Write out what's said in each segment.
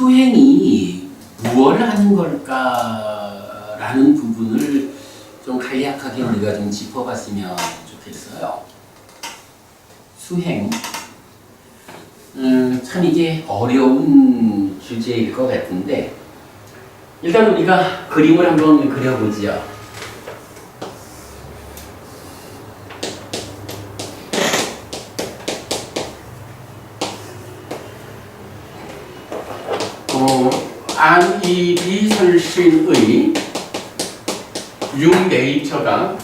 수행이 무엇을 하는 걸까라는 부분을 좀 간략하게 우리가 좀 짚어봤으면 좋겠어요. 수행. 참 이게 어려운 주제일 것 같은데, 일단 우리가 그림을 한번 그려보지요. 안이비설신의 6네이처가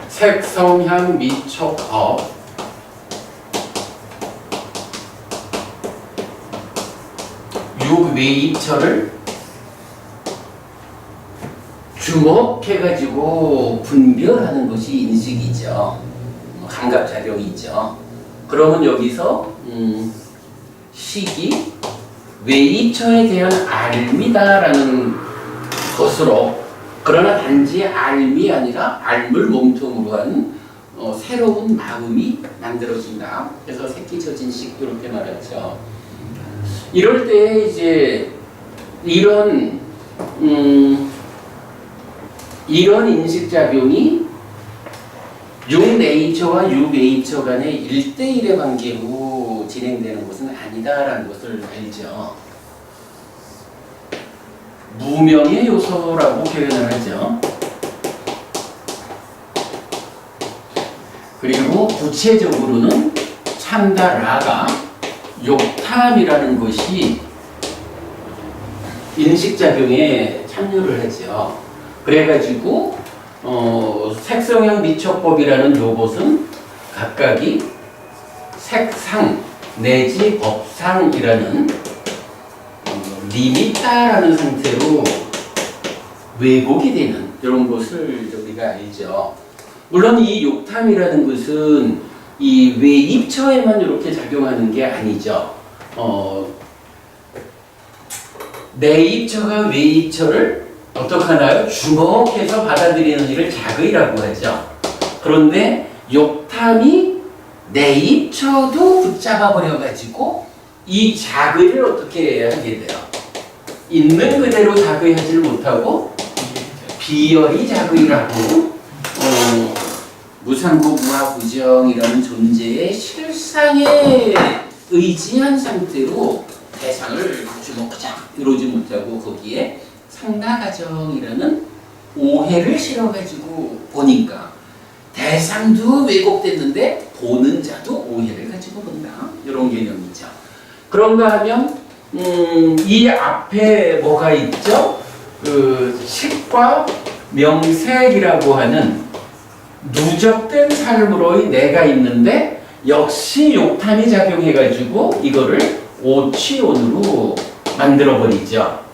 색, 성향, 미촉, 업, 웨이처를 주목해가지고 분별하는 것이 인식이죠. 감각작용이죠. 그러면 여기서 식이 웨이처에 대한 알미다라는 것으로, 그러나 단지 알미 아니라 알물 몸통으로 하는 새로운 마음이 만들어진다. 그래서 새끼젖인식 이렇게 말하죠. 이럴 때 이제 이런 인식작용이 6네이처와 6웨이처 간의 1대1의 관계로 진행되는 것은 아니다라는 것을 알죠. 무명의 요소라고 표현을 하죠. 그리고 구체적으로는 참다라가 욕탐이라는 것이 인식작용에 참여를 하죠. 그래가지고 색성향 미촉법이라는 요것은 각각이 색상 내지 법상이라는 리미타라는 상태로 왜곡이 되는 이런 것을 우리가 알죠. 물론 이 욕탐이라는 것은 이 외입처에만 이렇게 작용하는 게 아니죠. 내입처가 외입처를 어떻게 하나요? 주목해서 받아들이는 일을 자의라고 하죠. 그런데 욕탐이 내입처도 붙잡아 버려가지고 이 자의를 어떻게 하게 돼요? 있는 그대로 자의하지를 못하고 비열이 자의라고 무상고 무하부정이라는 존재의 실상에 의지한 상태로 대상을 주목하자 이러지 못하고 거기에 상나가정이라는 오해를 실어가지고 보니까 대상도 왜곡됐는데 보는 자도 오해를 가지고 본다. 이런 개념이죠. 그런가 하면 이 앞에 뭐가 있죠? 그 식과 명색이라고 하는 누적된 삶으로의 내가 있는데 역시 욕탐이 작용해가지고 이거를 오치온으로 만들어버리죠.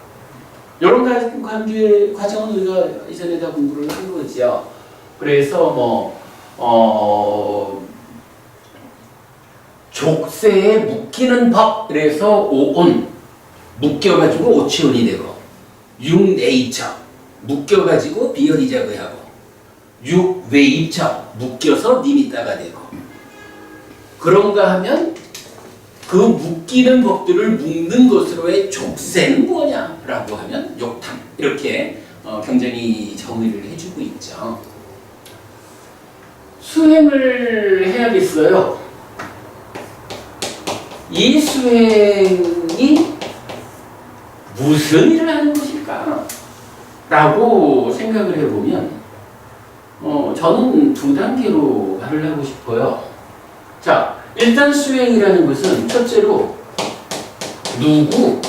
이런 과정은 우리가 이전에 다 공부를 한 거죠. 그래서 족쇄에 묶이는 법, 그래서 오온 묶여가지고 오치온이 되고, 6네이처 묶여가지고 비열이 자의하고, 6웨이처 묶여서 니미따가 되고, 그런가 하면 그 묶이는 법들을 묶는 것으로의 족쇄는 뭐냐라고 하면 욕탐, 이렇게 굉장히 정의를 해주고 있죠. 수행을 해야겠어요. 이 수행이 무슨 일을 하는 것일까? 라고 생각을 해보면 저는 두 단계로 말을 하고 싶어요. 자, 일단 수행이라는 것은 첫째로 누구,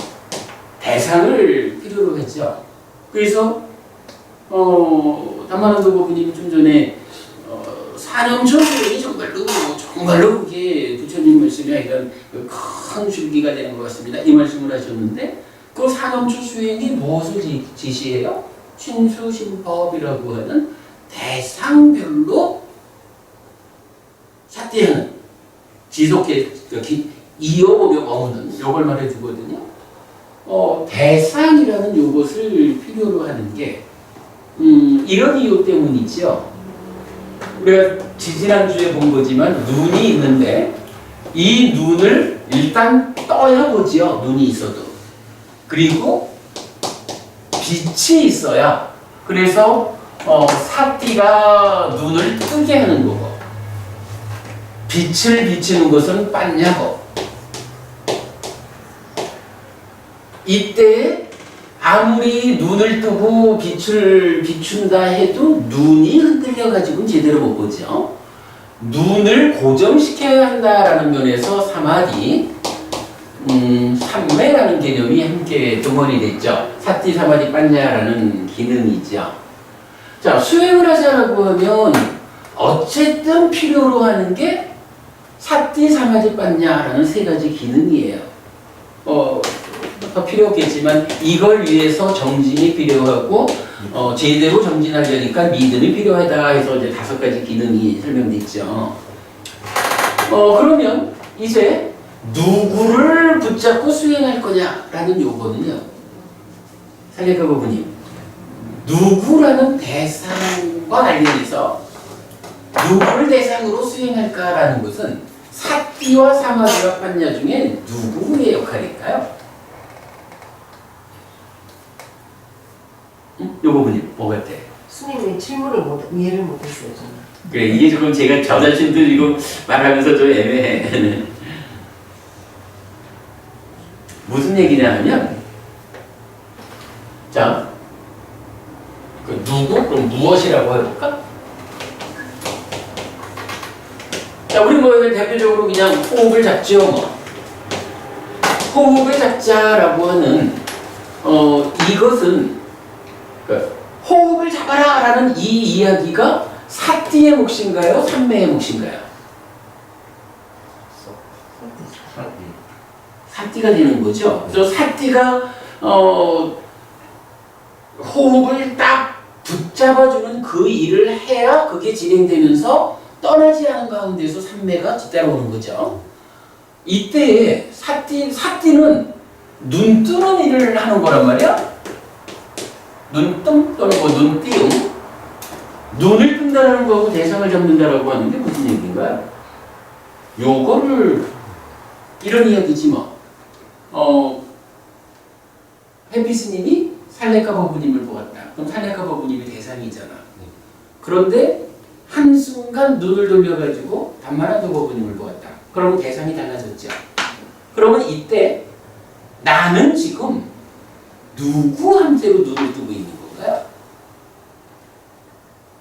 대상을 필요로 했죠. 그래서 담화난도 고부님이 좀 전에 산엄초 수행이 정말로 그게 부처님 말씀이 아니라 큰 줄기가 되는 것 같습니다. 이 말씀을 하셨는데 그 산엄초 수행이 무엇을 지시해요? 신수신법이라고 하는 대상별로 삿대하는 지속해 이어오며 머무는 요걸 말해주거든요. 대상이라는 요것을 필요로 하는 게 이런 이유 때문이죠. 우리가 지지난주에 본 거지만 눈이 있는데 이 눈을 일단 떠야 보지요. 눈이 있어도. 그리고 빛이 있어야 그래서 사띠가 눈을 뜨게 하는 거고 빛을 비치는 것은 빤냐고. 이때 아무리 눈을 뜨고 빛을 비춘다 해도 눈이 흔들려가지고는 제대로 못 보죠. 눈을 고정시켜야 한다라는 면에서 사마디, 삼매라는 개념이 함께 동원이 됐죠. 사띠, 사마디, 빤냐라는 기능이죠. 자, 수행을 하자라고 하면 어쨌든 필요로 하는 게 사띠, 사마디, 빤냐라는 세 가지 기능이에요. 더 필요 없겠지만 이걸 위해서 정진이 필요하고 제대로 정진하려니까 믿음이 필요하다 해서 이제 5가지 기능이 설명됐죠. 그러면 이제 누구를 붙잡고 수행할 거냐라는 요거는요. 살레카 부부님, 누구라는 대상과 관련해서 누구를 대상으로 수행할까라는 것은 사띠와 사마디와 빤냐 중에 누구의 역할일까요? 요 부분이 뭐 같아? 스님이 질문을 이해를 못했어요, 저는. 그래, 이게 조금 제가 저 자신도 이거 말하면서 좀 애매해. 무슨 얘기냐 하면, 자, 그 누구? 그럼 무엇이라고 해볼까? 자, 우리 뭐 대표적으로 그냥 호흡을 잡죠, 뭐. 호흡을 잡자라고 하는, 이것은 호흡을 잡아라라는 이 이야기가 사띠의 몫인가요? 삼매의 몫인가요? 사띠가 되는 거죠. 그래서 사띠가 호흡을 딱 붙잡아주는 그 일을 해야 그게 진행되면서 떠나지 않은 가운데서 삼매가 뒤따라오는 거죠. 이때 사띠는 눈 뜨는 일을 하는 거란 말이야. 눈뜸 또는 뭐 눈띄움, 눈을 뜬다라는 거하고 대상을 잡는다라고 하는데 무슨 얘기인가요? 요거를 이런 이야기지 뭐. 해피스님이 살레카 버부님을 보았다. 그럼 살레카 버부님이 대상이잖아. 그런데 한순간 눈을 돌려가지고 단마라도 버부님을 보았다. 그러면 대상이 달라졌죠. 그러면 이때 나는 지금 누구한테로 눈을 뜨고 있는 건가요?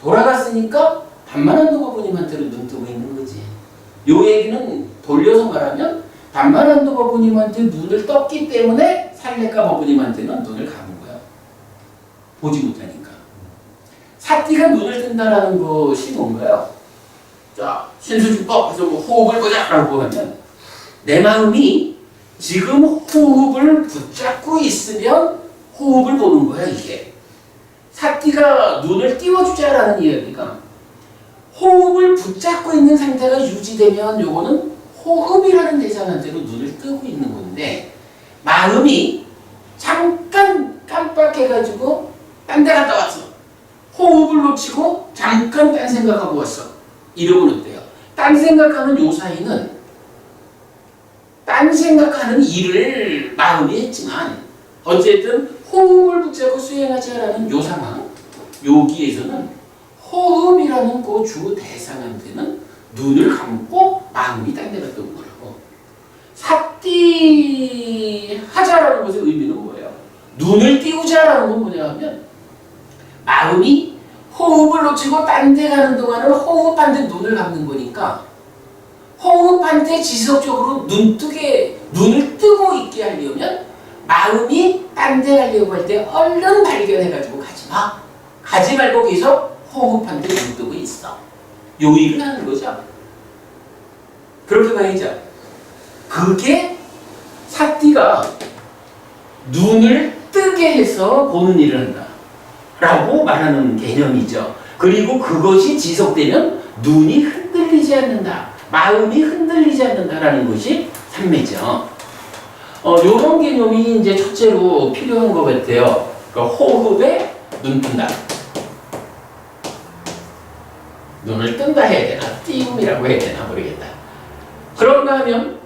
돌아갔으니까 단만한도 버부님한테로 눈 뜨고 있는 거지. 요 얘기는 돌려서 말하면 단만한도 버부님한테 눈을 떴기 때문에 살레카 버부님한테는 눈을 감은 거야. 보지 못하니까. 사띠가 눈을 뜬다라는 것이 뭔가요? 자, 신수주법에서 뭐 호흡을 보자라고 하면 내 마음이 지금 호흡을 붙잡고 있으면 호흡을 보는 거야, 이게. 사띠가 눈을 띄워주자라는 이야기가 호흡을 붙잡고 있는 상태가 유지되면 요거는 호흡이라는 대상한테로 눈을 뜨고 있는 건데 마음이 잠깐 깜빡해가지고 딴 데 갔다 왔어. 호흡을 놓치고 잠깐 딴 생각하고 왔어. 이러면 어때요? 딴 생각하는 요 사이는 딴 생각하는 일을 마음이 했지만 어쨌든 호흡을 붙잡고 수행하자라는 요 상황, 여기에서는 호흡이라는 그 주 대상한테는 눈을 감고 마음이 딴 데 갔다 온 거라고. 사띠 하자라는 것의 의미는 뭐예요? 눈을 띄우자라는 건 뭐냐 하면 마음이 호흡을 놓치고 딴 데 가는 동안은 호흡한테 눈을 감는 거니까 호흡한테 지속적으로 눈을 뜨고 있게 하려면 마음이 딴 데 가려고 할 때 얼른 발견해가지고 가지 마. 가지 말고 계속 호흡한테 눈 뜨고 있어. 요 일을 하는 거죠. 그렇게 봐야죠. 그게 사띠가 눈을 뜨게 해서 보는 일을 한다. 라고 말하는 개념이죠. 그리고 그것이 지속되면 눈이 흔들리지 않는다. 마음이 흔들리지 않는다라는 것이 삼매죠. 요런 개념이 이제 첫째로 필요한 것 같아요. 그러니까 호흡에 눈 뜬다. 눈을 뜬다 해야 되나? 띄움이라고 해야 되나? 모르겠다. 그런가 하면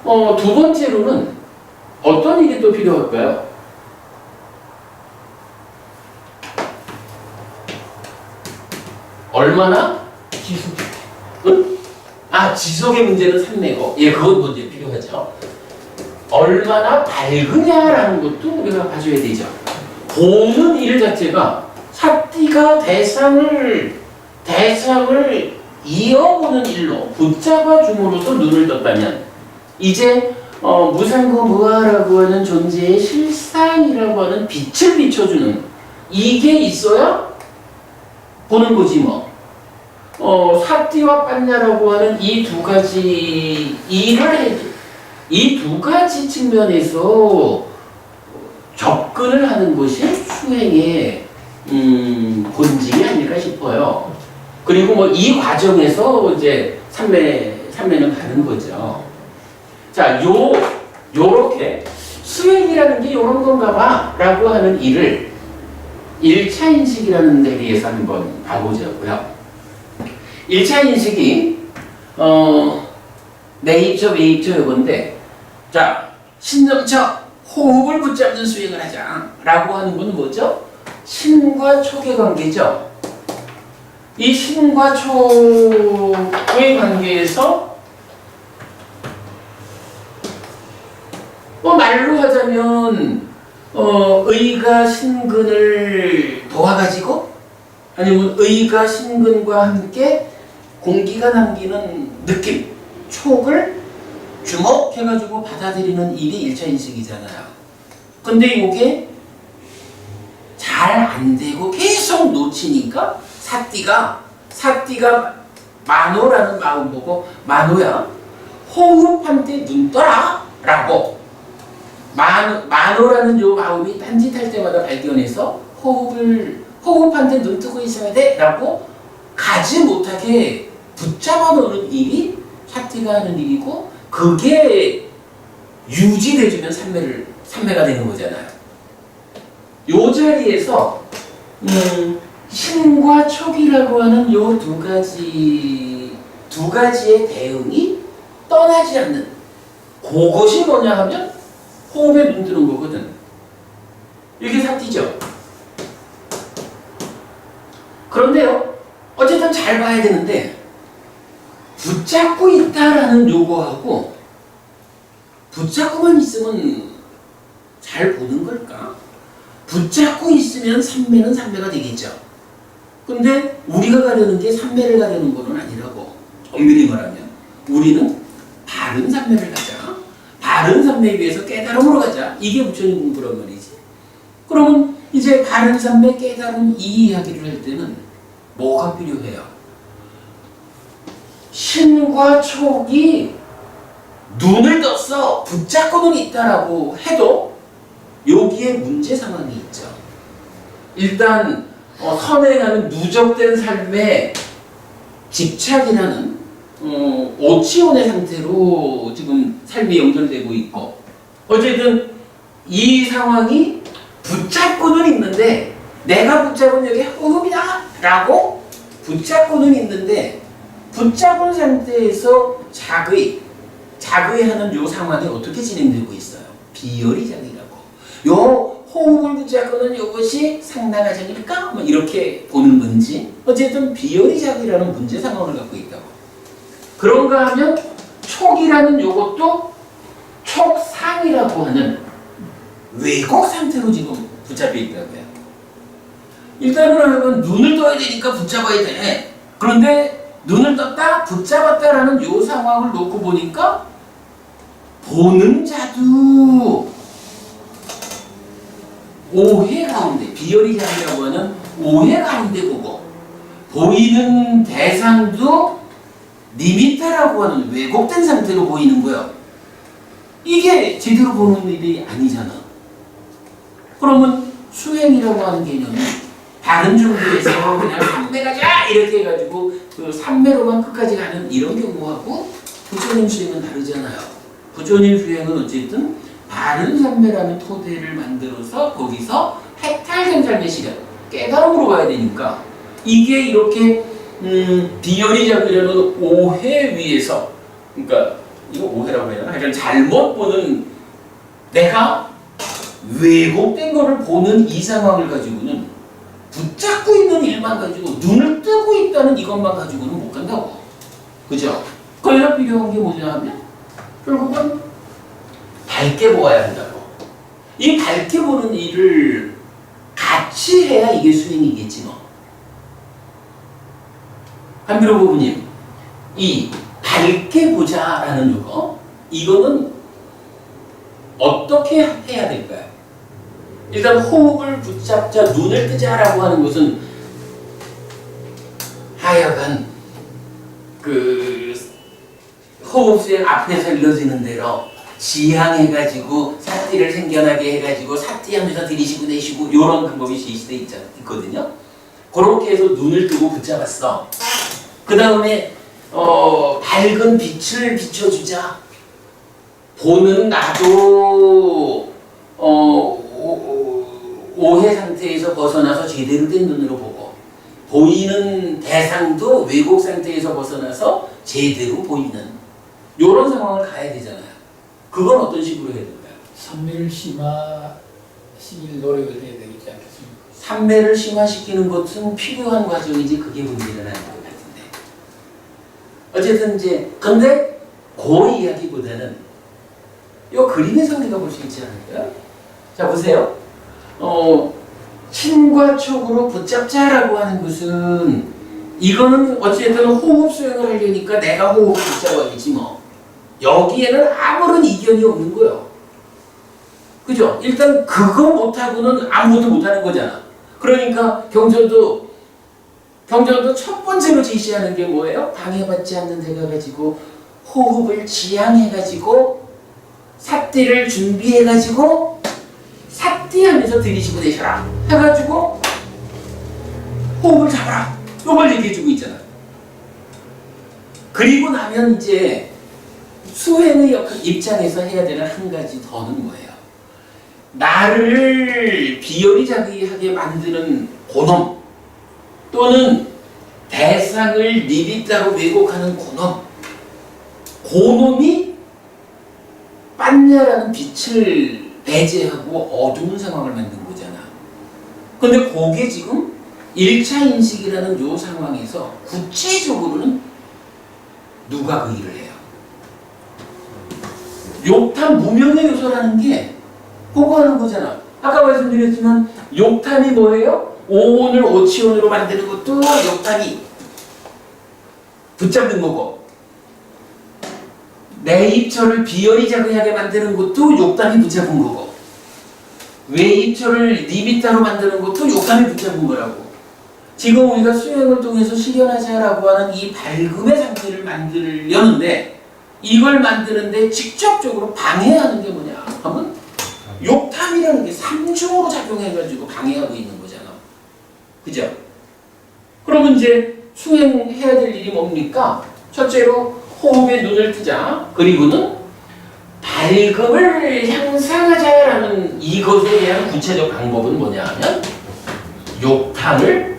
두 번째로는 어떤 일이 또 필요할까요? 얼마나? 지속. 응? 지속의 문제는 산매고, 예, 그건 먼저 필요하죠. 얼마나 밝으냐라는 것도 우리가 봐줘야 되죠. 보는 일 자체가 삿띠가 대상을 이어보는 일로 붙잡아 줌으로써 눈을 떴다면, 이제 무상고 무아라고 하는 존재의 실상이라고 하는 빛을 비춰주는 이게 있어야 보는 거지 뭐. 삿띠와 빨냐라고 하는 이 두 가지 일을 이 두 가지 측면에서 접근을 하는 것이 수행의 본질이 아닐까 싶어요. 그리고 뭐 이 과정에서 이제 삼매는 가는 거죠. 자, 요렇게 수행이라는 게 요런 건가 봐 라고 하는 일을 1차 인식이라는 데에서 한번 봐보자고요. 1차 인식이 네이처, 웨이처 요건데, 자, 신념처 호흡을 붙잡는 수행을 하자 라고 하는 건 뭐죠? 신과 촉의 관계죠. 이 신과 촉의 관계에서 말로 하자면 의가 신근을 도와가지고, 아니면 의가 신근과 함께 공기가 남기는 느낌, 촉을 주목해가지고 받아들이는 일이 1차 인식이잖아요. 근데 이게 잘 안 되고 계속 놓치니까 삿띠가 만호라는 마음 보고, 만호야 호흡할 때 눈 떠라 라고, 만호라는 요 마음이 딴짓할 때마다 발견해서 호흡할 때 눈 뜨고 있어야 돼 라고 가지 못하게 붙잡아 놓는 일이 삿띠가 하는 일이고, 그게 유지돼주면 삼매가 되는 거잖아요. 요 자리에서 신과 촉이라고 하는 요 두 가지의 대응이 떠나지 않는, 그것이 뭐냐 하면 호흡에 눈 뜨는 거거든. 이게 삿띠죠. 그런데요, 어쨌든 잘 봐야 되는데, 붙잡고 있다라는 요거하고 붙잡고만 있으면 잘 보는 걸까? 붙잡고 있으면 삼매는 삼매가 되겠죠. 근데 우리가 가려는 게 삼매를 가려는 거는 아니라고. 엄밀히 말하면 우리는 바른 삼매를 가자. 바른 삼매에 위해서 깨달음으로 가자. 이게 부처님 공부란 말이지. 그러면 이제 바른 삼매 깨달음 이 이야기를 할 때는 뭐가 필요해요? 신과 촉이 눈을 떴어, 붙잡고는 있다라고 해도 여기에 문제 상황이 있죠. 일단 선행하는 누적된 삶의 집착이라는 오치온의 상태로 지금 삶이 연결되고 있고, 어쨌든 이 상황이 붙잡고는 있는데, 내가 붙잡은 여기 호흡이다 라고 붙잡고는 있는데, 붙잡은 상태에서 자의하는 요 상황이 어떻게 진행되고 있어요? 비열이작이라고. 요 호흡을 붙잡고는 이것이 상당하작일까? 뭐 이렇게 보는 건지, 어쨌든 비열이작이라는 문제 상황을 갖고 있다고. 그런가 하면 촉이라는 요것도 촉상이라고 하는 왜곡 상태로 지금 붙잡혀 있다고요. 일단은 하면 눈을 떠야 되니까 붙잡아야 돼. 그런데 눈을 떴다, 붙잡았다라는 요 상황을 놓고 보니까 보는 자도 오해 가운데, 비열이작이라고 하는 오해 가운데 보고, 보이는 대상도 니미타라고 하는 왜곡된 상태로 보이는 거예요. 이게 제대로 보는 일이 아니잖아. 그러면 수행이라고 하는 개념이 다른 종교에서 그냥 삼매 가자 이렇게 해가지고 그 삼매로만 끝까지 가는 이런 경우하고 부처님 수행은 다르잖아요. 부처님 수행은 어쨌든 바른 삼매라는 토대를 만들어서 거기서 해탈된 삶의 시간, 깨달음으로 가야 되니까, 이게 이렇게 비열이작이라는 오해 위에서, 그러니까 이거 오해라고 해야 되나? 하여튼 잘못 보는 내가 왜곡된 거를 보는 이 상황을 가지고는 붙잡고 있는 일만 가지고 눈을 뜨고 있다는 이것만 가지고는 못 간다고. 그죠? 그래서 필요한 게 뭐냐 하면 결국은 밝게 보아야 한다고. 이 밝게 보는 일을 같이 해야 이게 수행이겠지 뭐. 한비로 부부님, 이 밝게 보자라는 거, 이거는 어떻게 해야 될까요? 일단 호흡을 붙잡자, 눈을 뜨자라고 하는 것은 하여간 그 호흡 수행 앞에서 일러지는 대로 지향해가지고 사띠를 생겨나게 해가지고 사띠하면서 들이쉬고 내쉬고 이런 방법이 제시돼 있거든요. 그렇게 해서 눈을 뜨고 붙잡았어. 그 다음에 밝은 빛을 비춰주자. 보는 나도 오해 상태에서 벗어나서 제대로 된 눈으로 보고, 보이는 대상도 왜곡 상태에서 벗어나서 제대로 보이는 이런 상황을 가야 되잖아요. 그건 어떤 식으로 해야 될까요? 삼매를 심화시킬 노력을 해야 되지 않겠습니까? 삼매를 심화시키는 것은 필요한 과정이지 그게 문제는 아닌 것 같은데. 어쨌든 이제 근데 그 이야기보다는 이 그림에서 우리가 볼 수 있지 않을까요? 자 보세요. 친과 촉으로 붙잡자라고 하는 것은 이거는 어쨌든 호흡 수행을 하려니까 내가 호흡을 붙잡아야지 뭐. 여기에는 아무런 이견이 없는 거예요. 그죠? 일단 그거 못하고는 아무것도 못하는 거잖아. 그러니까 경전도 첫 번째로 제시하는 게 뭐예요? 방해받지 않는 데가 가지고 호흡을 지향해가지고 삿띠를 준비해가지고 삿띠하면서 들이쉬고 내쉬라 해가지고 호흡을 잡아라. 이걸 얘기해주고 있잖아. 그리고 나면 이제 수행의 입장에서 해야 되는 한 가지 더는 뭐예요? 나를 비열이자기하게 만드는 고놈 또는 대상을 니비따로 왜곡하는 고놈이 빤냐라는 빛을 배제하고 어두운 상황을 만든 거잖아. 근데 그게 지금 1차 인식이라는 요 상황에서 구체적으로는 누가 그 일을 해요? 욕탐 무명의 요소라는 게 그거 하는 거잖아. 아까 말씀드렸지만 욕탐이 뭐예요? 오온을 오치온으로 만드는 것도 욕탐이 붙잡는 거고, 내 입처를 비열이자그하게 만드는 것도 욕탐이 붙잡은 거고, 외입처를 니비따로 만드는 것도 욕탐이 붙잡은 거라고. 지금 우리가 수행을 통해서 실현하자라고 하는 이 밝음의 상태를 만들려는데, 이걸 만드는데 직접적으로 방해하는 게 뭐냐 하면 욕탐이라는 게 삼중으로 작용해가지고 방해하고 있는 거잖아. 그죠? 그러면 이제 수행해야 될 일이 뭡니까? 첫째로 호흡에 눈을 뜨자. 그리고는 밝음을 향상하자라는 이것에 대한 구체적 방법은 뭐냐 하면 욕탐을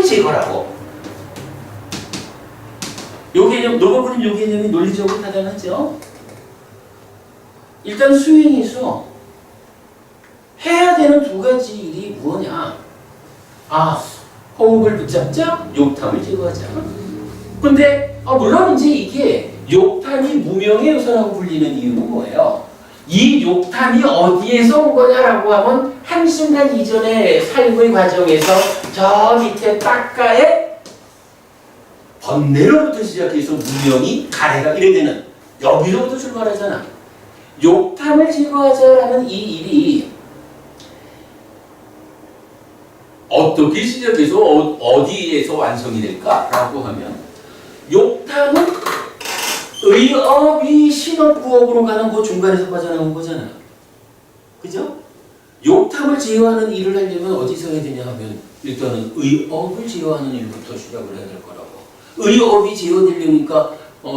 제거라고. 요 개념, 녹아버린 요 개념이 논리적으로 타당하죠? 일단 수행에서 해야 되는 두 가지 일이 뭐냐? 호흡을 붙잡자, 욕탐을 제거하자. 근데 물론 이제 이게 욕탐이 무명의 요소라고 불리는 이유는 뭐예요? 이 욕탐이 어디에서 온 거냐라고 하면 한순간 이전의 삶의 과정에서 저 밑에 딱가에 번뇌로부터 시작해서 무명이 가래가 이래 되는 여기서부터 출발하잖아. 욕탐을 제거하자라는 이 일이 어떻게 시작해서 어디에서 완성이 될까라고 하면 욕탐은 의업이 신업구업으로 가는 그 중간에서 빠져나온 거잖아. 그죠? 욕탐을 제어하는 일을 하려면 어디서 해야 되냐 하면 일단은 의업을 제어하는 일부터 시작을 해야 될 거라고. 의업이 제어되려니까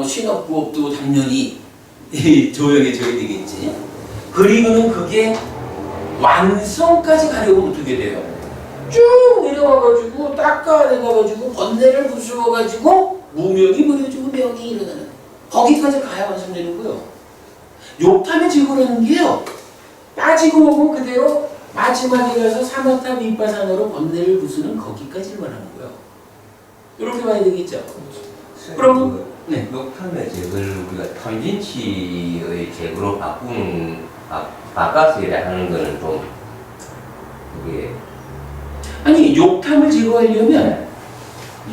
신업구업도 당연히 조용해져야 되겠지. 그리고는 그게 완성까지 가려면 어떻게 돼요? 쭉 내려와가지고 닦아내가가지고 번뇌를 부수어가지고 무명이 버려지고 명이 일어나는 거기까지 가야 완성되는 거예요. 욕탐의 제거라는 게요. 따지고 보면 그대로 마지막에 가서 사마타 윗바산으로 번뇌를 부수는 거기까지를 말하는 거예요. 이렇게 봐야 되겠죠. 그럼 네. 욕탐의 제거를 우리가 탐진치의 제거로 바꿔서 이래 하는 거는 좀 이게 아니 욕탐을 제거하려면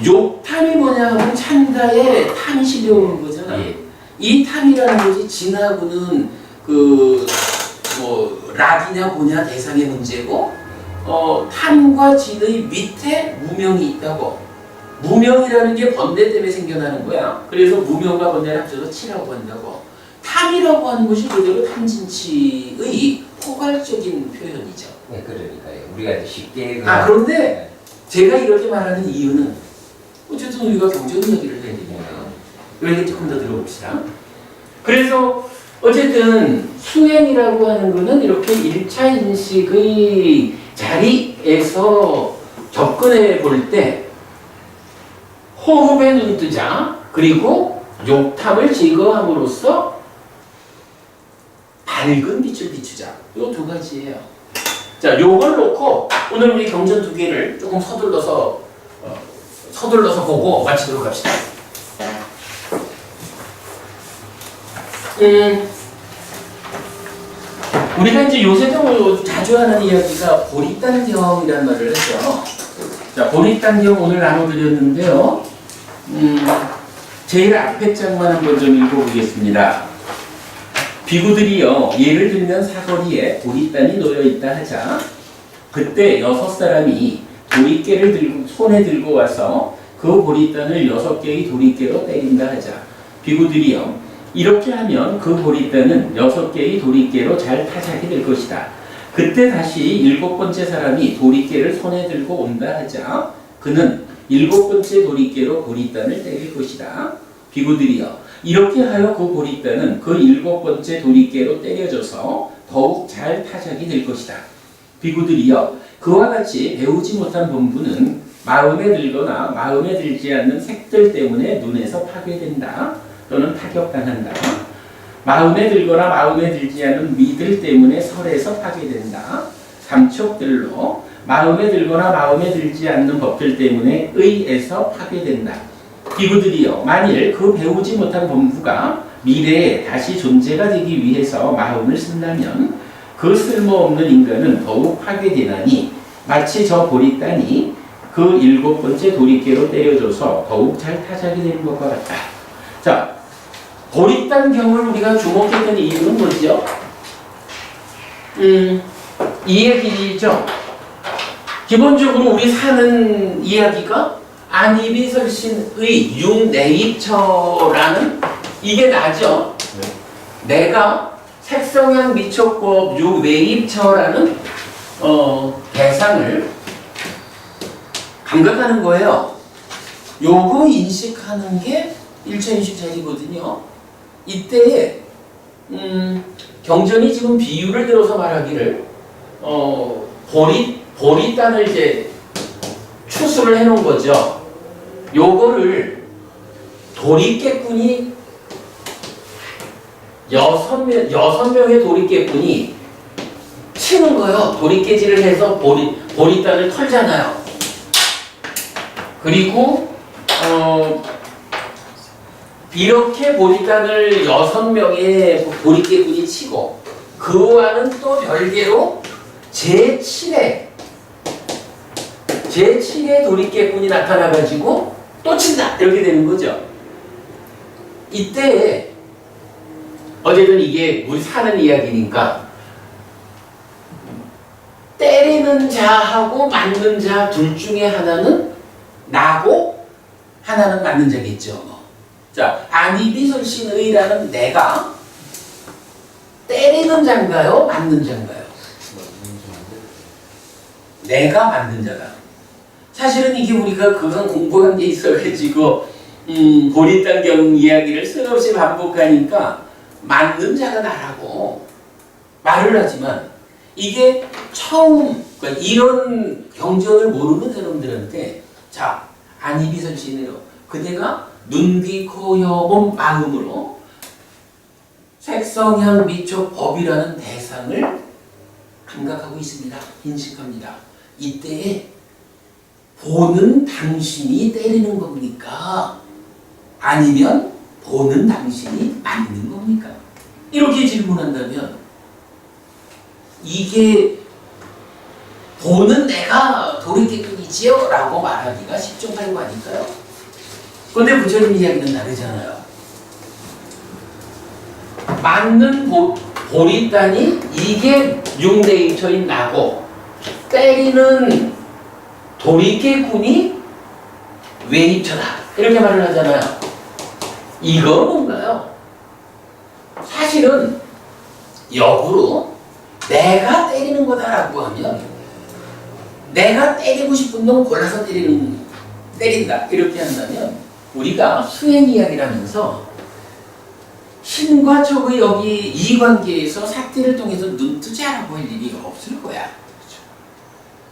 욕탐이 뭐냐 하면 찬가에 탐이 실려오는 거잖아. 예. 이 탐이라는 것이 진하고는 그 뭐 락이냐 뭐냐 대상의 문제고 탐과 진의 밑에 무명이 있다고. 무명이라는 게 번뇌 때문에 생겨나는 거야. 그래서 무명과 번뇌를 합쳐서 치라고 한다고. 탐이라고 하는 것이 그대로 탐진치의 포괄적인 표현이죠. 네, 그러니까요. 우리가 이제 쉽게 그런데 제가 이렇게 말하는 이유는 어쨌든 우리가 경제 이야기를 해야 되니까 여기 조금 더 들어봅시다. 그래서 어쨌든 수행이라고 하는 거는 이렇게 1차 인식의 자리에서 접근해 볼 때 호흡에 눈뜨자 그리고 욕탐을 제거함으로써 밝은 빛을 비추자. 이 두 가지예요. 자, 요걸 놓고 오늘 우리 경전 두 개를 조금 서둘러서 보고 마치도록 합시다. 우리가 이제 요새도 자주 하는 이야기가 보리단경이라는 말을 했죠. 자, 보리단경 오늘 나눠드렸는데요. 제일 앞에 장만 한번 좀 읽어보겠습니다. 비구들이여 예를 들면 사거리에 보리단이 놓여있다 하자. 그때 6사람이 도리깨를 들고 손에 들고 와서 그 보리단을 6개의 도리깨로 때린다 하자. 비구들이여 이렇게 하면 그 보리단은 6개의 도리깨로 잘 타작이 될 것이다. 그때 다시 7번째 사람이 도리깨를 손에 들고 온다 하자. 그는 7번째 도리깨로 보리단을 때릴 것이다. 비구들이여 이렇게 하여 그 보리단은 그 7번째 도리깨로 때려져서 더욱 잘 타작이 될 것이다. 비구들이여 그와 같이 배우지 못한 본부는 마음에 들거나 마음에 들지 않는 색들 때문에 눈에서 파괴된다. 또는 타격당한다. 마음에 들거나 마음에 들지 않은 미들 때문에 설에서 파괴된다. 감촉들로 마음에 들거나 마음에 들지 않는 법들 때문에 의에서 파괴된다. 비구들이여 만일 그 배우지 못한 본부가 미래에 다시 존재가 되기 위해서 마음을 쓴다면 그 쓸모없는 인간은 더욱 파괴되나니 마치 저 보리단이 그 7번째 도리깨로 때려줘서 더욱 잘 타작이 되는 것과 같다. 자, 보리단경을 우리가 주목했던 이유는 뭐죠? 이 얘기죠. 기본적으로 우리 사는 이야기가 안이비설신의 육내입처라는 이게 나죠. 내가 색성향 미촉법 육내입처라는 대상을 감각하는 거예요. 요거 인식하는 게 1차 인식 자리거든요. 이때에 경전이 지금 비유를 들어서 말하기를 보리단을 이제 추수를 해놓은 거죠. 요거를 도리깨꾼이 6명의 도리깨꾼이 치는 거예요. 도리깨질을 해서 보리단을 털잖아요. 그리고 이렇게 보리단을 6명의 보리깨꾼이 치고 그와는 또 별개로 제7의 도리깨꾼이 나타나가지고 또 친다! 이렇게 되는 거죠. 이때 어쨌든 이게 우리 사는 이야기니까 때리는 자하고 맞는 자 둘 중에 하나는 나고 하나는 맞는 자겠죠. 자, 안이비설신의라는 내가 때리는 자인가요? 맞는 자인가요? 내가 맞는 자다. 사실은 이게 우리가 그간 공부한 게 있어가지고 보리단경 이야기를 끊임없이 반복하니까 맞는 자가 나라고 말을 하지만 이게 처음 그러니까 이런 경전을 모르는 사람들한테 자 안이비설신의로 그대가 눈, 귀, 코, 혀, 몸, 마음으로 색성향, 미촉, 법이라는 대상을 감각하고 있습니다. 인식합니다. 이때에 보는 당신이 때리는 겁니까? 아니면 보는 당신이 맞는 겁니까? 이렇게 질문한다면 이게 보는 내가 돌이켰겠지요? 라고 말하기가 쉽정한 거 아닐까요? 그런데 부처님 이야기는 다르잖아요. 맞는 보리단이 이게 융네이처인 나고 때리는 도리깨꾼이 외입처다 이렇게 말을 하잖아요. 이거 뭔가요? 사실은 역으로 내가 때리는 거다라고 하면 내가 때리고 싶은 놈 골라서 때린다 이렇게 한다면 우리가 수행 이야기를 하면서 신과 척의 여기 이 관계에서 사태를 통해서 눈뜨자라고 할 일이 없을 거야.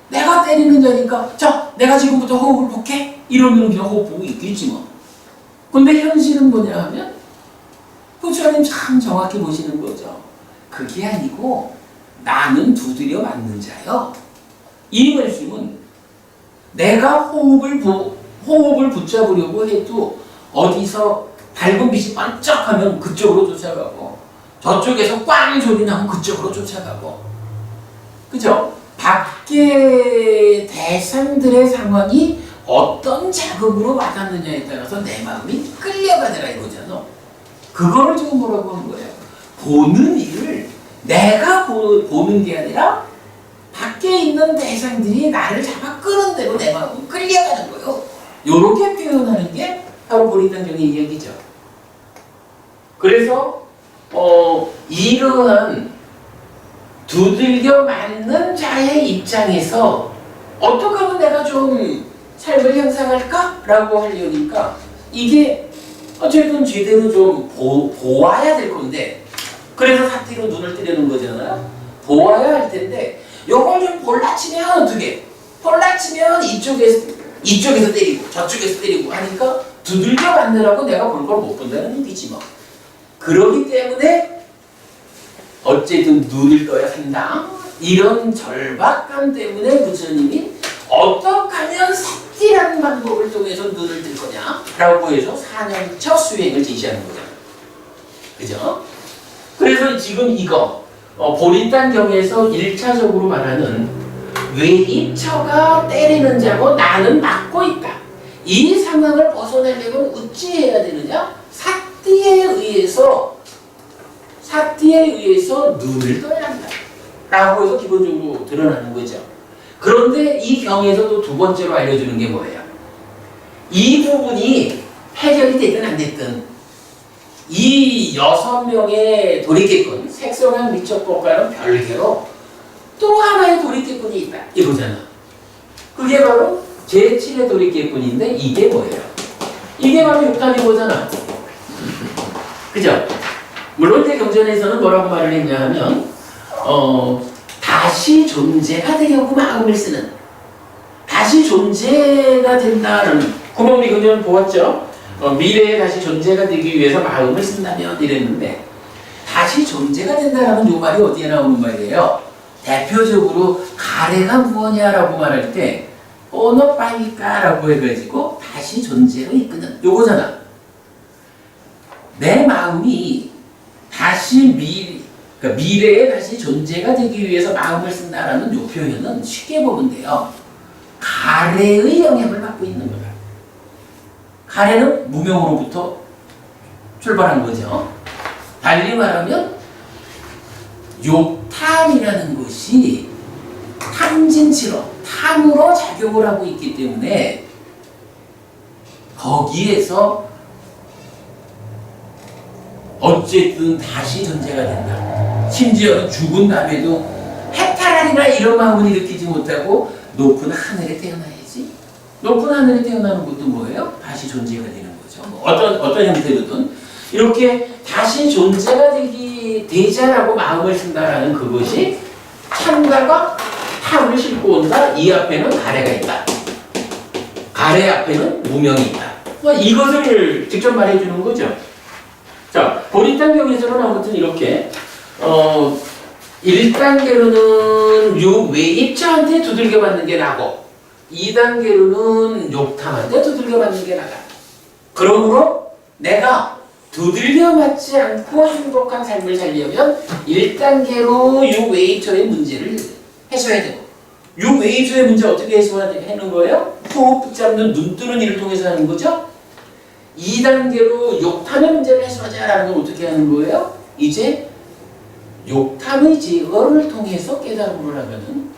내가 때리는 자니까 자 내가 지금부터 호흡을 볼게 이러면 그냥 호흡 보고 있겠지 뭐. 근데 현실은 뭐냐 하면 부처님 참 정확히 보시는 거죠. 그게 아니고 나는 두드려 맞는 자요. 이 말씀은 내가 호흡을 붙잡으려고 해도 어디서 밝은 빛이 반짝하면 그쪽으로 쫓아가고 저쪽에서 꽝 소리 나면 그쪽으로 쫓아가고 그죠? 밖의 대상들의 상황이 어떤 자극으로 와닿느냐에 따라서 내 마음이 끌려가더라 이거잖아. 그거를 지금 뭐라고 하는 거예요? 보는 일을 내가 보는 게 아니라 밖에 있는 대상들이 나를 잡아 끄는 대로 내 마음은 끌려가는 거예요. 요렇게 표현하는 게 바로 보리단경의 이야기죠. 그래서 이러한 두들겨 맞는 자의 입장에서 어떻게 하면 내가 좀 삶을 향상할까? 라고 하려니까 이게 어쨌든 제대로 좀 보아야 될 건데 그래서 사티로 눈을 뜨려는 거잖아요. 보아야 할 텐데 요걸 좀 볼라치면 어떻게? 볼라치면 이쪽에서 때리고 저쪽에서 때리고 하니까 두들겨 맞느라고 내가 볼 걸 못 본다는 얘기지 뭐. 그러기 때문에 어쨌든 눈을 떠야 한다. 이런 절박감 때문에 부처님이 어떻게 하면 삭지라는 방법을 통해서 눈을 뜰 거냐 라고 해서 4년차 수행을 제시하는 거잖아. 그죠? 그래서 지금 이거 보리단경에서 1차적으로 말하는 외입처가 때리는 자고 나는 막고 있다. 이 상황을 벗어내려면 어찌 해야 되느냐? 사띠에 의해서 눈을 떠야 한다. 라고 해서 기본적으로 드러나는 거죠. 그런데 이 경에서도 두 번째로 알려주는 게 뭐예요? 이 부분이 해결이 되든 안 됐든 이 6명의 도리깨꾼, 색성향 미적법과는 별개로 또 하나의 도리깨꾼이 있다. 이거잖아. 그게 바로 제7의 도리깨꾼인데 이게 뭐예요? 이게 바로 육탄이고잖아. 그죠? 물론 제 경전에서는 뭐라고 말을 했냐 하면 다시 존재가 되려고 마음을 쓰는 다시 존재가 된다는 구멍리 경전 보았죠? 미래에 다시 존재가 되기 위해서 마음을 쓴다면 이랬는데 다시 존재가 된다라는 요 말이 어디에 나오는 말이에요? 대표적으로 가래가 무엇냐라고 말할 때 오너빠이까라고 해가지고 다시 존재로 이끄는 요거잖아. 내 마음이 다시 그러니까 미래에 다시 존재가 되기 위해서 마음을 쓴다라는 요 표현은 쉽게 보면 돼요. 가래의 영향을 받고 있는 거다. 가래는 무명으로부터 출발한 거죠. 달리 말하면 욕탈이라는 것이 탐진치로 탐으로 작용을 하고 있기 때문에 거기에서 어쨌든 다시 존재가 된다. 심지어는 죽은 다음에도 해탈하리라 이런 마음을 일으키지 못하고 높은 하늘에 태어나야지. 높은 하늘에 태어나는 것도 뭐예요? 다시 존재가 되는 거죠. 어떤 형태로든 이렇게 다시 존재가 되자라고 마음을 쓴다라는 그것이 참가가 탐을 싣고 온다. 이 앞에는 가래가 있다. 가래 앞에는 무명이 있다. 이것을 직접 말해주는 거죠. 자, 보리탄경에서는 아무튼 이렇게 1단계로는 요 외입자한테 두들겨 맞는 게 나고 2단계로는 욕탐한테 두들겨 맞는 게 나가. 그러므로 내가 두들겨 맞지 않고 행복한 삶을 살려면 1단계로 요 외입처의 문제를 해소해야 되고 요 외입처의 문제 어떻게 해소하는 거예요? 호흡 붙잡는 눈 뜨는 일을 통해서 하는 거죠. 2단계로 욕탐의 문제를 해소하자라는 건 어떻게 하는 거예요? 이제 욕탐의 제거를 통해서 깨달음으로 나가는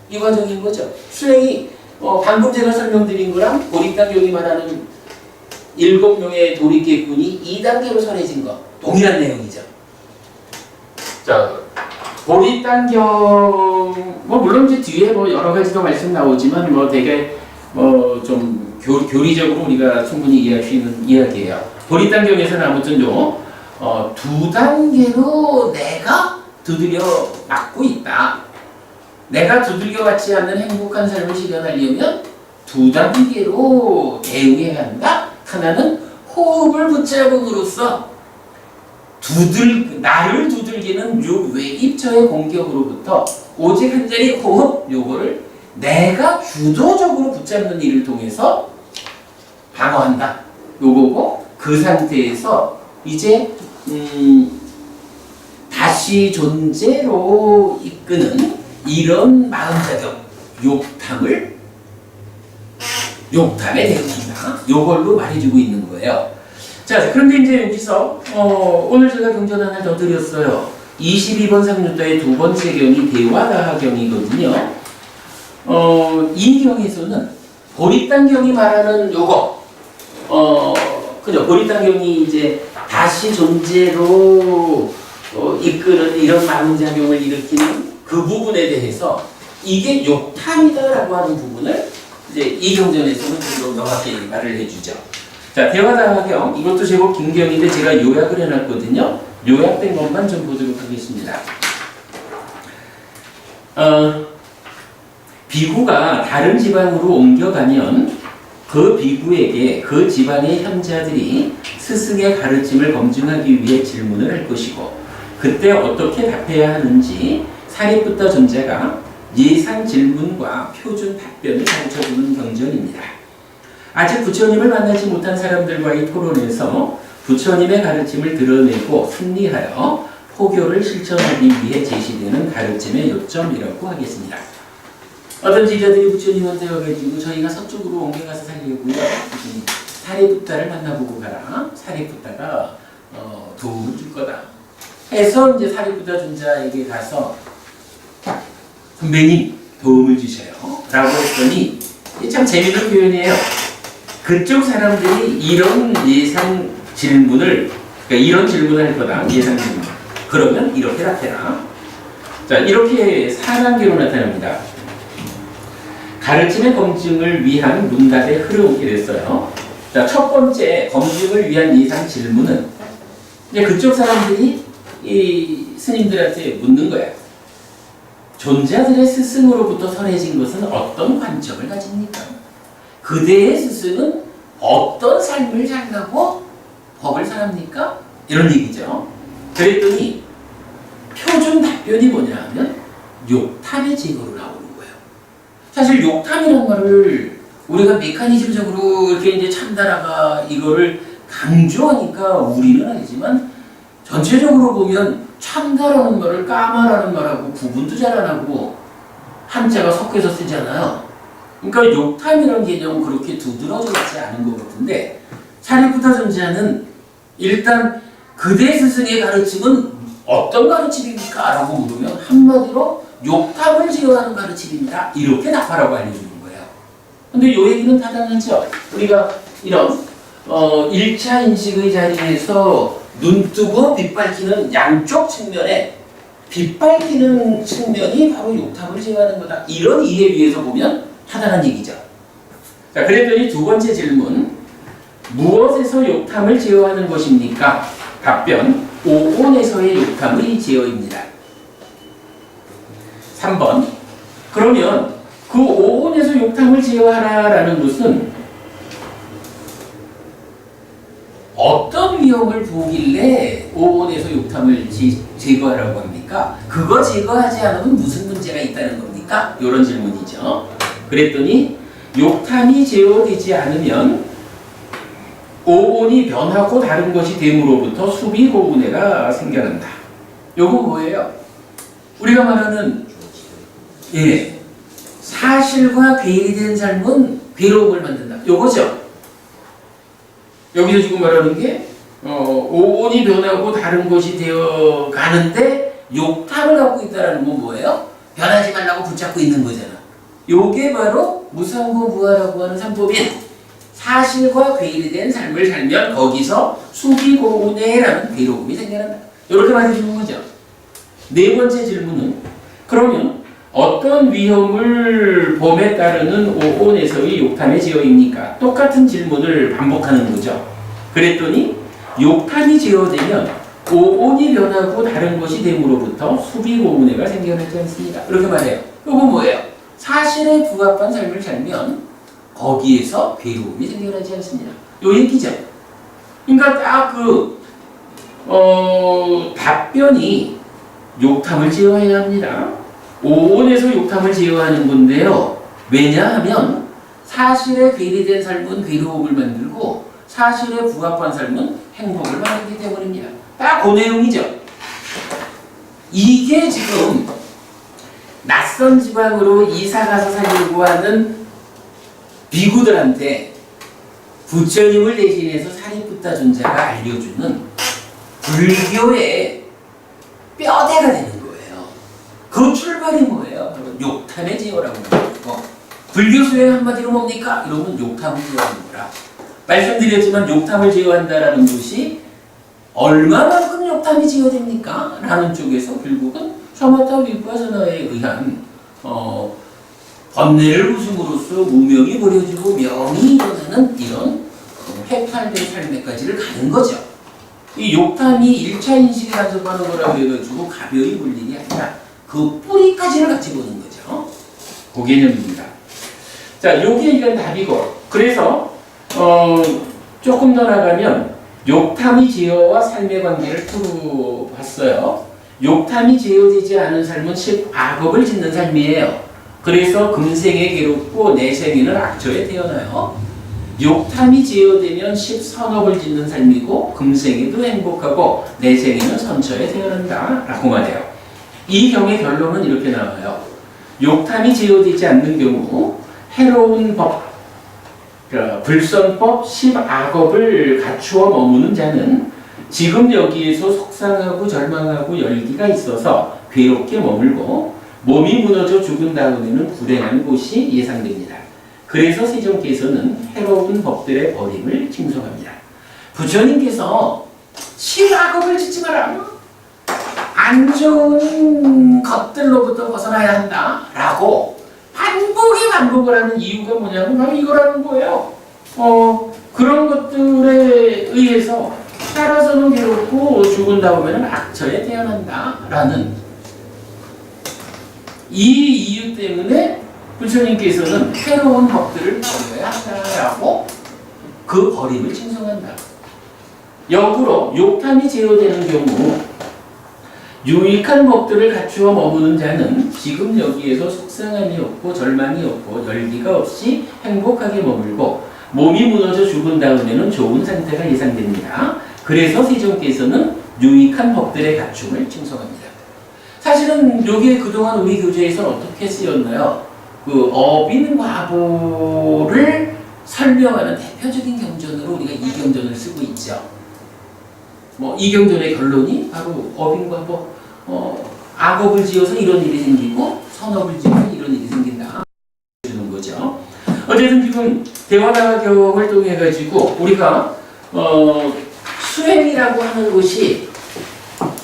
이 과정인 거죠. 수행이 방금 제가 설명드린 거랑 보리탄경이 말하는 7명의 도리깨꾼이 2단계로 선해진 거 동일한 내용이죠. 자, 보리탄경 물론 이제 뒤에 여러 가지 더 말씀 나오지만 되게 좀 교리적으로 우리가 충분히 이해할 수 있는 이야기예요. 보리탄경에서는 아무튼요 2단계로 내가 두들겨 맞고 있다. 내가 두들겨 맞지 않는 행복한 삶을 실현하려면 2단계로 대응해야 한다. 하나는 호흡을 붙잡음으로써 나를 두들기는 요 외입처의 공격으로부터 오직 한 자리 호흡 요거를 내가 주도적으로 붙잡는 일을 통해서 방어한다. 요거고 그 상태에서 이제 다시 존재로 이끄는 이런 마음작용 욕탐의 대응이다. 요걸로 말해주고 있는 거예요. 자, 그런데 이제 여기서 오늘 제가 경전 하나 더 드렸어요. 22번 상류도의 두 번째 경이 대화다하경이거든요. 이 경에서는 보리탄경이 말하는 요거 그죠? 보리탄경이 이제 다시 존재로 이끄는 이런 마음작용을 일으키는 그 부분에 대해서 이게 욕탐이다라고 하는 부분을 이제 이 경전에서는 좀 명확히 말을 해주죠. 자, 대화다하경 이것도 제법 긴 경인데 제가 요약을 해놨거든요. 요약된 것만 좀 보도록 하겠습니다. 비구가 다른 지방으로 옮겨가면 그 비구에게 그 지방의 현자들이 스승의 가르침을 검증하기 위해 질문을 할 것이고 그때 어떻게 답해야 하는지 사리푸타 존자가 예상 질문과 표준 답변을 가르쳐주는 경전입니다. 아직 부처님을 만나지 못한 사람들과의 토론에서 부처님의 가르침을 드러내고 승리하여 포교를 실천하기 위해 제시되는 가르침의 요점이라고 하겠습니다. 어떤 지자들이 부처님한테 와가지고 저희가 서쪽으로 옮겨가서 살려고요. 사리푸타를 만나보고 가라. 사리푸타가 도움을 줄 거다. 해서 이제 사리푸타 존자에게 가서 선배님 도움을 주셔요. 라고 했더니 참 재미있는 표현이에요. 그쪽 사람들이 이런 예상 질문을 그러니까 이런 질문을 할 거다. 예상 질문. 그러면 이렇게 답해라. 자, 이렇게 4단계로 나타납니다. 가르침의 검증을 위한 문답의 흐름이 됐어요. 자, 첫 번째 검증을 위한 예상 질문은 이제 그쪽 사람들이 이 스님들한테 묻는 거야. 존재들의 스승으로부터 선해진 것은 어떤 관점을 가집니까? 그대의 스승은 어떤 삶을 살라고 법을 살합니까? 이런 얘기죠. 그랬더니 표준 답변이 뭐냐 하면 욕탐의 제거로 나오는 거예요. 사실 욕탐이라는 말을 우리가 메커니즘적으로 이렇게 이제 참다라가 이거를 강조하니까 우리는 알지만 전체적으로 보면 참다라는 말을 까마라는 말하고 구분도 잘 안 하고 한자가 섞여서 쓰잖아요. 그러니까 욕탐이라는 개념은 그렇게 두드러져 있지 않은 것 같은데 사리푸타 존자는 일단 그대 스승의 가르침은 어떤 가르침입니까? 라고 물으면 한마디로 욕탐을 제어하는 가르침입니다. 이렇게 답하라고 알려주는 거예요. 근데 요 얘기는 타당하죠. 우리가 이런 1차 인식의 자리에서 눈 뜨고 빛 밝히는 양쪽 측면에 빛 밝히는 측면이 바로 욕탐을 제어하는 거다. 이런 이해에 의해서 보면 타당한 얘기죠. 자, 그랬더니 두 번째 질문. 무엇에서 욕탐을 제어하는 것입니까? 답변. 오온에서의 욕탐의 제어입니다. 3번. 그러면 그 오온에서 욕탐을 제어하라라는 것은 어떤 위험을 보길래 오온에서 욕탐을 제거하라고 합니까? 그거 제거하지 않으면 무슨 문제가 있다는 겁니까? 이런 질문이죠. 그랬더니 욕탐이 제어되지 않으면 오온이 변하고 다른 것이 됨으로부터 수비고운해가 생겨난다. 요거 뭐예요? 우리가 말하는 사실과 괴리된 삶은 괴로움을 만든다. 요거죠. 여기서 지금 말하는 게 오온이 변하고 다른 것이 되어 가는데 욕탐을 갖고 있다는 건 뭐예요? 변하지 말라고 붙잡고 있는 거잖아. 요게 바로 무상고무화라고 하는 삼법인 사실과 괴리된 삶을 살면 거기서 수비고운해라는 괴로움이 생겨난다. 이렇게 말해주는 거죠. 네 번째 질문은 그러면 어떤 위험을 범에 따르는 오온에서의 욕탐의 제어입니까? 똑같은 질문을 반복하는 거죠. 그랬더니 욕탐이 제어되면 오온이 변하고 다른 것이 됨으로부터 수비고운해가 생겨나지 않습니다. 이렇게 말해요. 이거 뭐예요? 사실에 부합한 삶을 살면 거기에서 괴로움이 생겨나지 않습니다. 요 얘기죠. 그러니까 딱 답변이 욕탐을 제어해야 합니다. 오온에서 욕탐을 제어하는 건데요. 왜냐하면 사실에 괴리된 삶은 괴로움을 만들고 사실에 부합한 삶은 행복을 만들기 때문입니다. 딱 그 내용이죠. 이게 지금 낯선 지방으로 이사가서 살려고 하는 비구들한테 부처님을 대신해서 사리푸타 존자가 알려주는 불교의 뼈대가 되는 거예요. 그 출발이 뭐예요? 욕탐의 제어라고 하는 거고, 불교 수행 한마디로 뭡니까? 이러면 욕탐을 제어하는 거라. 말씀드렸지만 욕탐을 제어한다라는 것이 얼마만큼 욕탐이 제어됩니까? 라는 쪽에서 결국은 샤마타 위파사나에 의한 번뇌를 부숨으로써 무명이 버려지고 명이 일어나는 이런 해탈된 삶에까지를 가는 거죠. 이 욕탐이 1차 인식에 간섭하는 거라고 해가지고 가벼이 볼 일이 아니라 그 뿌리까지를 같이 보는 거죠. 그 개념입니다. 자, 요게 이런 답이고, 그래서 조금 더 나가면 욕탐이 제어와 삶의 관계를 풀어봤어요. 욕탐이 제어되지 않은 삶은 악업을 짓는 삶이에요. 그래서 금생에 괴롭고 내생에는 악처에 태어나요. 욕탐이 제어되면 십선업을 짓는 삶이고 금생에도 행복하고 내생에는 선처에 태어난다 라고 말해요. 이 경의 결론은 이렇게 나와요. 욕탐이 제어되지 않는 경우 해로운 법, 불선법 10악업을 갖추어 머무는 자는 지금 여기에서 속상하고 절망하고 열기가 있어서 괴롭게 머물고 몸이 무너져 죽은 다음에는 불행한 곳이 예상됩니다. 그래서 세종께서는 해로운 법들의 버림을 칭송합니다. 부처님께서 10악업을 짓지 마라. 안 좋은 것들로부터 벗어나야 한다. 라고 반복을 하는 이유가 뭐냐면 바로 이거라는 거예요. 그런 것들에 의해서 살아서는 괴롭고 죽은 다음에는 악처에 태어난다. 라는 이 이유 때문에 부처님께서는 새로운 법들을 버려야 한다라고 그 버림을 칭송한다. 역으로 욕탐이 제어되는 경우 유익한 법들을 갖추어 머무는 자는 지금 여기에서 속상함이 없고 절망이 없고 열기가 없이 행복하게 머물고 몸이 무너져 죽은 다음에는 좋은 상태가 예상됩니다. 그래서 세종께서는 유익한 법들의 갖춤을 칭송합니다. 사실은 여기에 그동안 우리 교재에서는 어떻게 쓰였나요? 그 어빈과보를 설명하는 대표적인 경전으로 우리가 이 경전을 쓰고 있죠. 이 경전의 결론이 바로 어빈과보, 악업을 지어서 이런 일이 생기고 선업을 지어서 이런 일이 생긴다. 주는 거죠. 어쨌든 지금 대화다경을 통해 가지고 우리가 수행이라고 하는 것이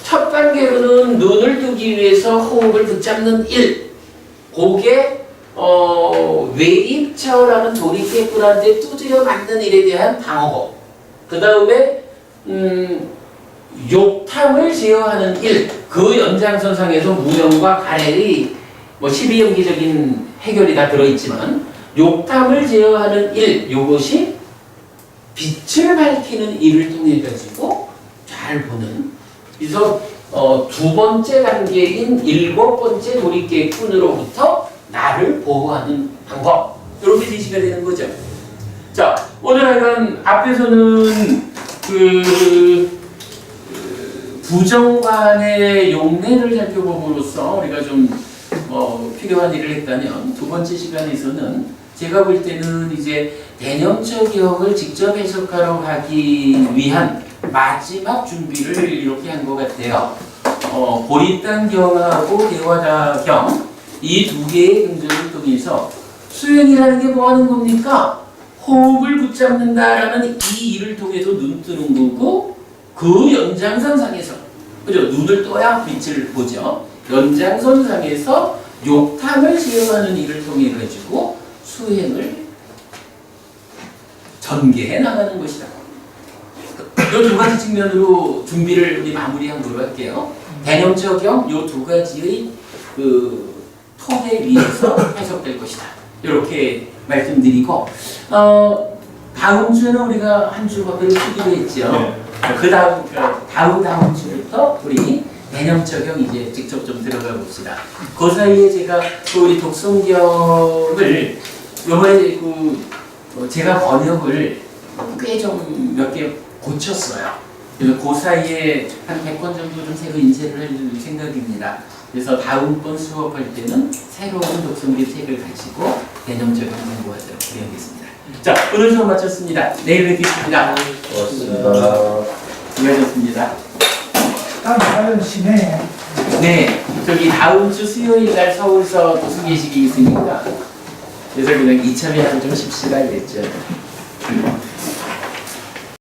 첫 단계로는 눈을 뜨기 위해서 호흡을 붙잡는 일, 그게 외입처라는 돌이 깨끗한데 두드려 맞는 일에 대한 방어고, 그 다음에 욕탐을 제어하는 일, 그 연장선상에서 무명과 가래의 12연기적인 해결이 다 들어있지만 욕탐을 제어하는 일, 이것이 빛을 밝히는 일을 통해 가지고 잘 보는. 그래서 두 번째 단계인 일곱 번째 도리깨꾼으로부터 나를 보호하는 방법. 이렇게 제시가 되는 거죠. 자, 오늘 하여간 앞에서는 부정관의 용례를 살펴봄으로써 우리가 좀 필요한 일을 했다면, 두 번째 시간에서는 제가 볼 때는 이제 대념처경을 직접 해석하러 가기 위한 마지막 준비를 이렇게 한 것 같아요. 보리땅경하고 대화다경 이 두 개의 경전을 통해서 수행이라는 게 뭐 하는 겁니까? 호흡을 붙잡는다라는 이 일을 통해서 눈 뜨는 거고, 그 연장선상에서, 그죠? 눈을 떠야 빛을 보죠. 연장선상에서 욕탕을 시행하는 일을 통해 가지고 수행을 전개해 나가는 것이다. 이 두 가지 측면으로 준비를 우리 마무리한 걸로 할게요. 대념처경 이 두 가지의 토대 위에서 해석될 것이다. 이렇게 말씀드리고, 다음 주는 우리가 한 주 법을 쓰기로 했죠. 네. 그 다음 주부터 우리 대념처경 이제 직접 좀 들어가 봅시다. 그 사이에 제가 우리 독성경을 이번에 제가 번역을 꽤 좀 몇 개 고쳤어요. 그래서 그 사이에 한 100권 정도 좀 새로 인쇄를 할 생각입니다. 그래서 다음번 수업할 때는 새로운 독성기 책을 가지고 대념적인 공부하도록 하겠습니다. 자, 오늘 수업 마쳤습니다. 내일 뵙겠습니다. 고맙습니다. 수고하셨습니다. 다음 달은 심해. 네, 저기 다음 주 수요일 날 서울서 도서계식이 있으니까 그래서 그냥 이참에 좀 쉽시다 이랬죠.